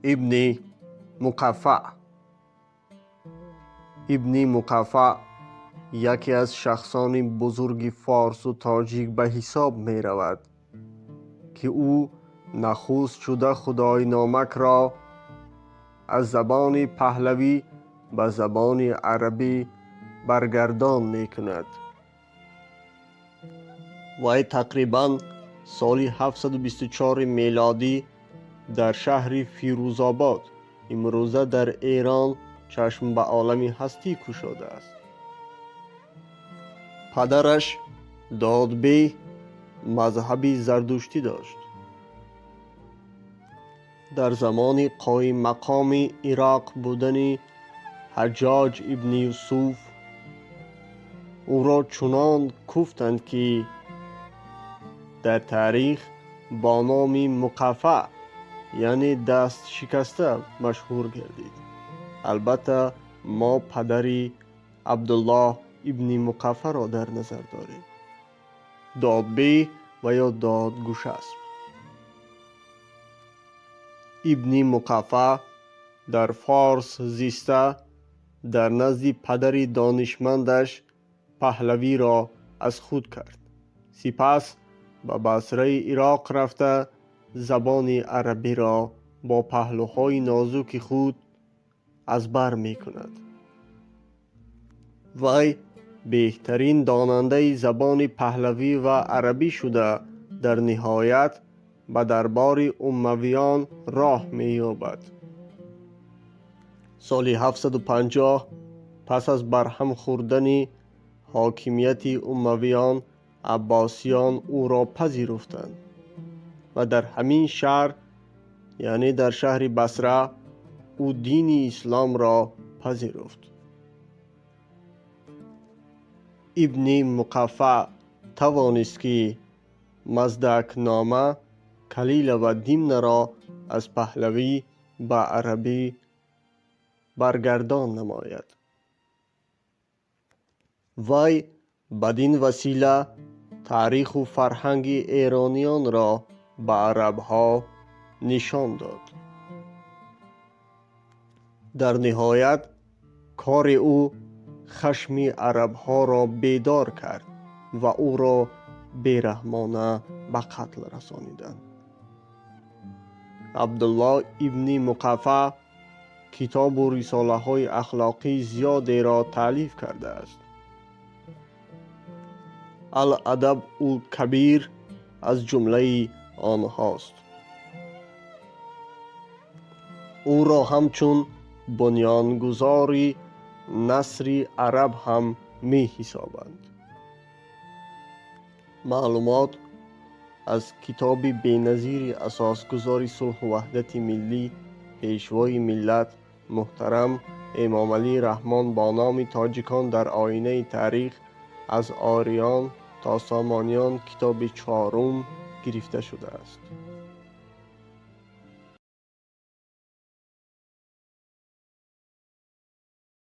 ابن مقفع. ابن مقفع یکی از شخصان بزرگ فارس و تاجیک به حساب می رود که او نخست شده خدای نامک را از زبان پهلوی به زبان عربی برگردان می کند. وی تقریباً سال 724 میلادی در شهر فیروزآباد امروزه در ایران چشم به عالم هستی گشوده است. پدرش دادبی مذهب زردشتی داشت. در زمان قایم مقام عراق بودن حجاج ابن یوسف او را چنان کوفتند که در تاریخ با نام مقفع یعنی دست شکسته مشهور گردید. البته ما پدری عبدالله ابن مقفع را در نظر داریم. دادبی و یا دادگوش است. ابن مقفع در فارس زیسته در نزد پدر دانشمندش پهلوی را از خود کرد. سپس به بصره عراق رفته زبان عربی را با پهلوهای نازک خود از بر می کند. وی بهترین داننده زبان پهلوی و عربی شده در نهایت به دربار امویان راه می یابد. سال 750 پس از برهم خوردن حاکمیت امویان، عباسیان او را پذیرفتند و در همین شهر یعنی در شهر بصره او دین اسلام را پذیرفت. ابن مقفع توانست که مزدک نامه کلیل و دیمنه را از پهلوی به عربی برگردان نماید. وی بدین وسیله تاریخ و فرهنگ ایرانیان را به عربها نشان داد. در نهایت کار او خشم عربها را بیدار کرد و او را بیرحمانه به قتل رسانیدند. عبدالله ابن مقفع کتاب و رساله های اخلاقی زیادی را تالیف کرده است. الادب الکبیر از جمله آنهاست. او را همچون بنیانگذار نثر عرب هم می حسابند. معلومات از کتاب بی‌نظیر اساسگزار صلح و وحدت ملی پیشوای ملت محترم امام علی رحمان با نام تاجیکان در آینه تاریخ از آریان تا سامانیان کتاب 4 گرفته شده است.